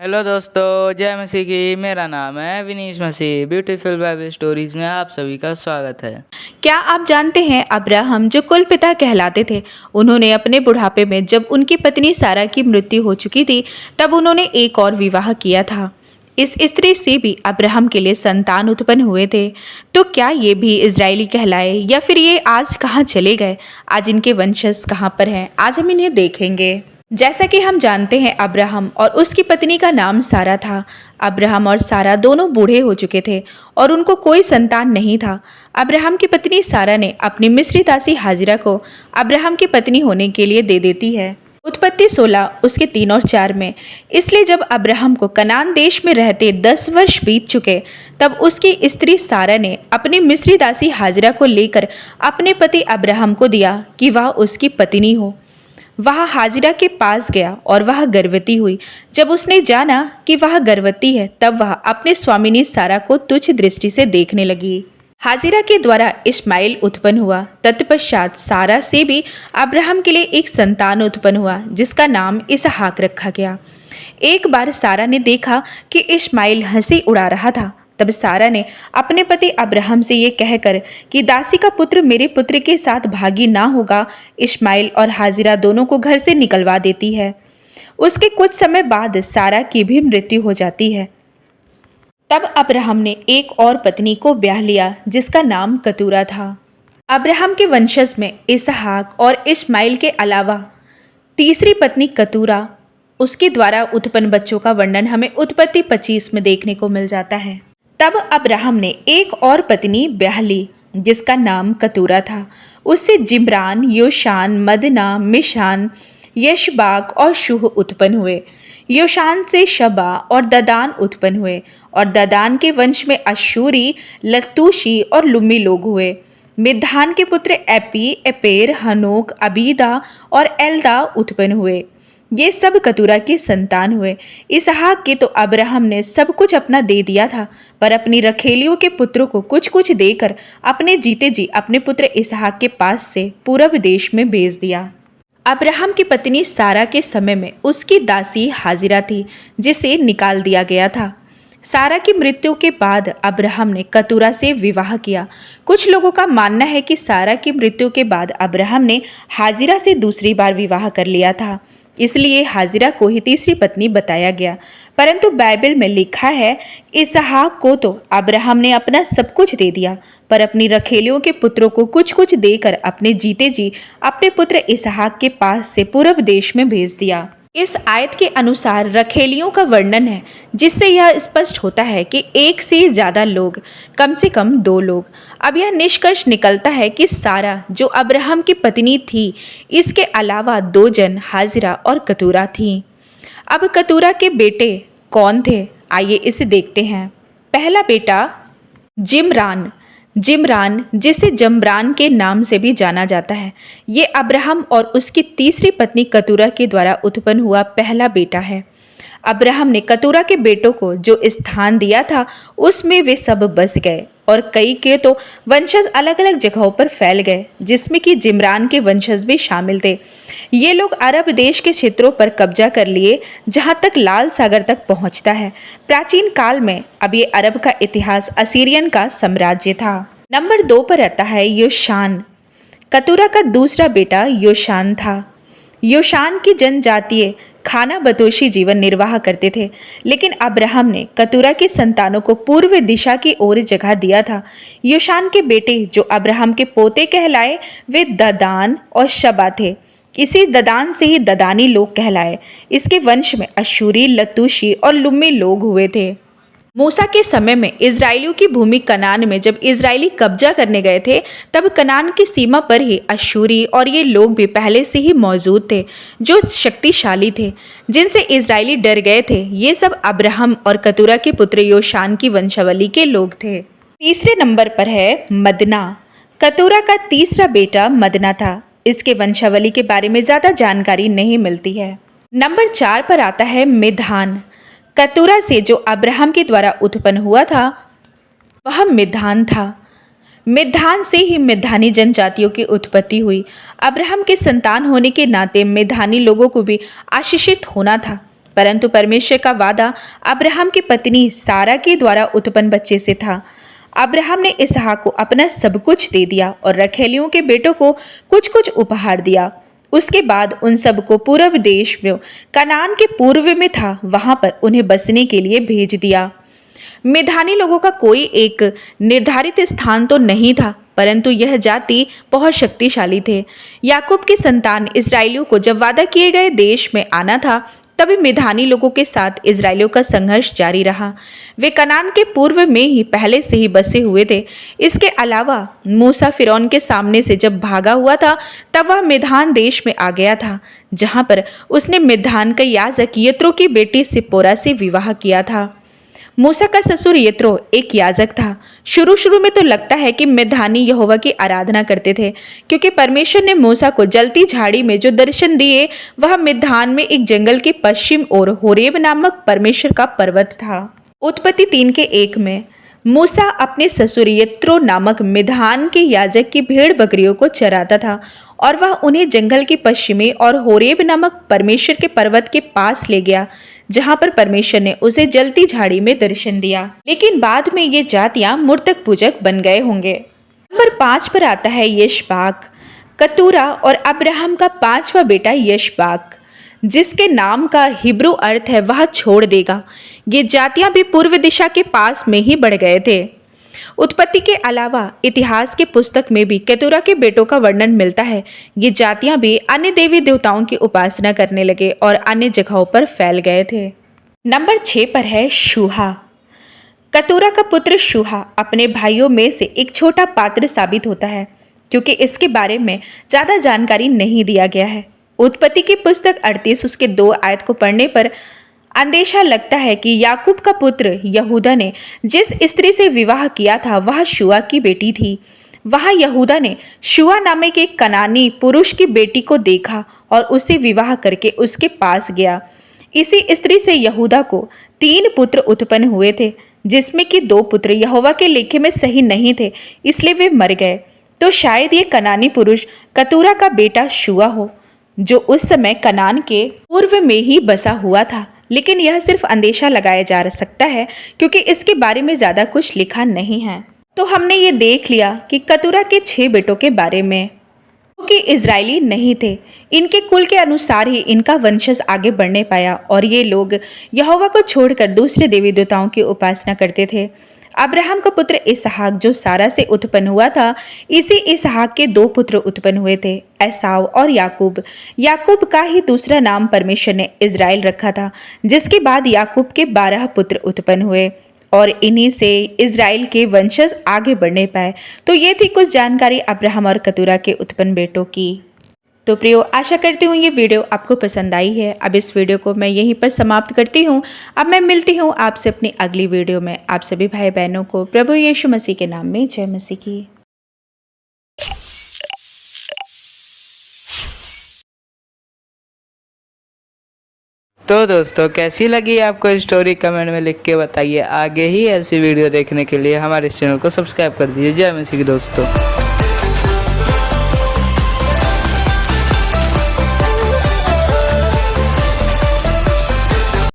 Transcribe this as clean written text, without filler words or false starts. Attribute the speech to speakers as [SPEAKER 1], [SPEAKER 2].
[SPEAKER 1] Hello दोस्तों, जय मसीह की। मेरा नाम है विनीश मसीह। ब्यूटीफुल बाइबल स्टोरीज में आप सभी का स्वागत है।
[SPEAKER 2] क्या आप जानते हैं अब्राहम जो कुल पिता कहलाते थे, उन्होंने अपने बुढ़ापे में जब उनकी पत्नी सारा की मृत्यु हो चुकी थी तब उन्होंने एक और विवाह किया था। इस स्त्री से भी अब्राहम के लिए संतान उत्पन्न हुए थे। तो क्या ये भी इजरायली कहलाए या फिर ये आज कहाँ चले गए? आज इनके वंशज कहाँ पर हैं? आज हम इन्हें देखेंगे। जैसा कि हम जानते हैं अब्राहम और उसकी पत्नी का नाम सारा था। अब्राहम और सारा दोनों बूढ़े हो चुके थे और उनको कोई संतान नहीं था। अब्राहम की पत्नी सारा ने अपनी मिस्री दासी हाजिरा को अब्राहम की पत्नी होने के लिए दे देती है। उत्पत्ति 16 उसके 3 और 4 में। इसलिए जब अब्राहम को कनान देश में रहते 10 वर्ष बीत चुके तब उसकी स्त्री सारा ने अपनी मिस्री दासी हाजिरा को लेकर अपने पति अब्राहम को दिया कि वह उसकी पत्नी हो। वह हाजिरा के पास गया और वह गर्भवती हुई। जब उसने जाना कि वह गर्भवती है तब वह अपने स्वामिनी सारा को तुच्छ दृष्टि से देखने लगी। हाजिरा के द्वारा इस्माइल उत्पन्न हुआ। तत्पश्चात सारा से भी अब्राहम के लिए एक संतान उत्पन्न हुआ जिसका नाम इसहाक रखा गया। एक बार सारा ने देखा कि इस्माइल हंसी उड़ा रहा था। तब सारा ने अपने पति अब्राहम से ये कहकर कि दासी का पुत्र मेरे पुत्र के साथ भागी ना होगा, इस्माइल और हाजिरा दोनों को घर से निकलवा देती है। उसके कुछ समय बाद सारा की भी मृत्यु हो जाती है। तब अब्राहम ने एक और पत्नी को ब्याह लिया जिसका नाम कतूरा था। अब्राहम के वंशज में इसहाक और इस्माइल के अलावा तीसरी पत्नी कतूरा, उसके द्वारा उत्पन्न बच्चों का वर्णन हमें उत्पत्ति 25 में देखने को मिल जाता है। तब अब्राहम ने एक और पत्नी ब्याह ली जिसका नाम कतूरा था। उससे जिम्रान, योशान, मदना, मिशान, यशबाक और शूह उत्पन्न हुए। योशान से शबा और ददान उत्पन्न हुए और ददान के वंश में अशूरी, लतूशी और लुम्मी लोग हुए। मिद्धान के पुत्र एपी, एपेर, हनोक, अबीदा और एल्दा उत्पन्न हुए। ये सब कतूरा की संतान हुए। इसहाक के तो अब्राहम ने सब कुछ अपना दे दिया था, पर अपनी रखेलियों के पुत्रों को कुछ कुछ देकर अपने जीते जी अपने पुत्र इसहाक के पास से पूरब देश में भेज दिया। अब्राहम की पत्नी सारा के समय में उसकी दासी हाजिरा थी जिसे निकाल दिया गया था। सारा की मृत्यु के बाद अब्राहम ने कतूरा से विवाह किया। कुछ लोगों का मानना है कि सारा की मृत्यु के बाद अब्राहम ने हाजिरा से दूसरी बार विवाह कर लिया था, इसलिए हाजिरा को ही तीसरी पत्नी बताया गया। परंतु बाइबल में लिखा है इसहाक को तो अब्राहम ने अपना सब कुछ दे दिया, पर अपनी रखेलियों के पुत्रों को कुछ कुछ देकर अपने जीते जी अपने पुत्र इसहाक के पास से पूरब देश में भेज दिया। इस आयत के अनुसार रखेलियों का वर्णन है, जिससे यह स्पष्ट होता है कि एक से ज़्यादा लोग, कम से कम 2 लोग। अब यह निष्कर्ष निकलता है कि सारा जो अब्राहम की पत्नी थी, इसके अलावा 2 जन हाजिरा और कतूरा थीं। अब कतूरा के बेटे कौन थे? आइए इसे देखते हैं। पहला बेटा जिम्रान। जिम्रान, जिसे जमरान के नाम से भी जाना जाता है, ये अब्राहम और उसकी तीसरी पत्नी कतूरा के द्वारा उत्पन्न हुआ पहला बेटा है। अब्राहम ने कतूरा के बेटों को जो स्थान दिया था उसमें वे सब बस गए और कई के तो वंशज अलग अलग जगहों पर फैल गए, जिसमें कि जिम्रान के वंशज भी शामिल थे। ये लोग अरब देश के क्षेत्रों पर कब्जा कर लिए जहाँ तक लाल सागर तक पहुँचता है। प्राचीन काल में अब ये अरब का इतिहास असीरियन का साम्राज्य था। नंबर 2 पर आता है योशान। कतूरा का दूसरा बेटा योशान था। योशान की जनजातीय खाना बदोशी जीवन निर्वाह करते थे, लेकिन अब्राहम ने कतूरा की संतानों को पूर्व दिशा की ओर जगह दिया था। योशान के बेटे जो अब्राहम के पोते कहलाए वे ददान और शबा थे। इसी ददान से ही ददानी लोग कहलाए। इसके वंश में अशूरी, लतूशी और लुम्मी लोग हुए थे। मूसा के समय में इजराइलियों की भूमि कनान में जब इजरायली कब्जा करने गए थे तब कनान की सीमा पर ही अशूरी और ये लोग भी पहले से ही मौजूद थे जो शक्तिशाली थे, जिनसे इजरायली डर गए थे। ये सब अब्राहम और कतूरा के पुत्र योशान की वंशावली के लोग थे। तीसरे नंबर पर है मदना। कतूरा का तीसरा बेटा मदना था। इसके वंशावली के बारे में ज़्यादा जानकारी नहीं मिलती है। नंबर 4 पर आता है मिद्धान। कतूरा से जो अब्राहम के द्वारा उत्पन्न हुआ था वह मिद्धान था। मिद्धान से ही मिद्धानी जनजातियों की उत्पत्ति हुई। अब्राहम के संतान होने के नाते मिद्धानी लोगों को भी आशीषित होना था। परंतु परमेश्वर का वादा अब्राहम की पत्नी सारा के द्वारा उत्पन्न बच्चे से था। अब्राहम ने इसहाक को अपना सब कुछ दे दिया और रखैलियों के बेटों को कुछ कुछ उपहार दिया। उसके बाद उन सबको पूर्व देश में कनान के पूर्व में था, वहां पर उन्हें बसने के लिए भेज दिया। मिधानी लोगों का कोई एक निर्धारित स्थान तो नहीं था, परंतु यह जाति बहुत शक्तिशाली थे। याकूब की संतान इस्राएलियों को जब वादा किए गए देश में आना था, तभी मिधानी लोगों के साथ इस्राएलियों का संघर्ष जारी रहा। वे कनान के पूर्व में ही पहले से ही बसे हुए थे। इसके अलावा मूसा फिरौन के सामने से जब भागा हुआ था, तब वह मिधान देश में आ गया था, जहां पर उसने मिधान का याजक यत्रो की बेटी सिप्पोरा से विवाह किया था। मूसा का ससुर यत्रो एक याजक था। शुरू में तो लगता है कि मिधानी यहोवा की आराधना करते थे, क्योंकि परमेश्वर ने मूसा को जलती झाड़ी में जो दर्शन दिए वह मिधान में एक जंगल के पश्चिम ओर होरेब नामक परमेश्वर का पर्वत था। उत्पत्ति 3:1 में मूसा अपने ससुर यत्रो नामक मिधान के याजक की भेड़ बकरियों को चराता था और वह उन्हें जंगल के पश्चिमी और होरेब नामक परमेश्वर के पर्वत के पास ले गया, जहां पर परमेश्वर ने उसे जलती झाड़ी में दर्शन दिया। लेकिन बाद में ये जातियां मूर्तक पूजक बन गए होंगे। नंबर 5 पर आता है यशबाक। कतूरा और अब्राहम का 5वां बेटा यशबाक, जिसके नाम का हिब्रू अर्थ है वह छोड़ देगा। ये जातियां भी पूर्व दिशा के पास में ही बढ़ गए थे। उत्पत्ति के अलावा इतिहास की पुस्तक में भी केतुरा के बेटों का वर्णन मिलता है। ये जातियां भी अन्य देवी देवताओं की उपासना करने लगे और अन्य जगहों पर फैल गए थे। नंबर 6 पर है शूहा। कतूरा का पुत्र शूहा अपने भाइयों में से एक छोटा पात्र साबित होता है, क्योंकि इसके बारे में ज्यादा जानकारी नहीं दिया गया है। उत्पत्ति की पुस्तक 38 उसके 2 आयत को पढ़ने पर अंदेशा लगता है कि याकूब का पुत्र यहूदा ने जिस स्त्री से विवाह किया था वह शुआ की बेटी थी। वहां यहूदा ने शुआ नामक एक कनानी पुरुष की बेटी को देखा और उससे विवाह करके उसके पास गया। इसी स्त्री से यहूदा को 3 पुत्र उत्पन्न हुए थे, जिसमें कि 2 पुत्र यहोवा के लेखे में सही नहीं थे, इसलिए वे मर गए। तो शायद ये कनानी पुरुष कतूरा का बेटा शुआ हो, जो उस समय कनान के पूर्व में ही बसा हुआ था। लेकिन यह सिर्फ अंदेशा लगाया जा सकता है, क्योंकि इसके बारे में ज्यादा कुछ लिखा नहीं है। तो हमने ये देख लिया कि कतूरा के 6 बेटों के बारे में, क्योंकि इजरायली नहीं थे, इनके कुल के अनुसार ही इनका वंशज आगे बढ़ने पाया और ये लोग यहोवा को छोड़कर दूसरे देवी देवताओं की उपासना करते थे। अब्राहम का पुत्र इसहाक जो सारा से उत्पन्न हुआ था, इसी इसहाक के 2 पुत्र उत्पन्न हुए थे, एसाव और याकूब। याकूब का ही दूसरा नाम परमेश्वर ने इज़राइल रखा था, जिसके बाद याकूब के 12 पुत्र उत्पन्न हुए और इन्हीं से इज़राइल के वंशज आगे बढ़ने पाए। तो ये थी कुछ जानकारी अब्राहम और कतूरा के उत्पन्न बेटों की। तो प्रियो, आशा करती हूँ ये वीडियो आपको पसंद आई है। अब इस वीडियो को मैं यहीं पर समाप्त करती हूँ। अब मैं मिलती हूँ आपसे अपनी अगली वीडियो में। आप सभी भाई बहनों को प्रभु यीशु मसीह के नाम में जय मसीह की।
[SPEAKER 1] तो दोस्तों, कैसी लगी आपको स्टोरी कमेंट में लिख के बताइए। आगे ही ऐसी वीडियो देखने के लिए हमारे चैनल को सब्सक्राइब कर दीजिए। जय मसीह की दोस्तों।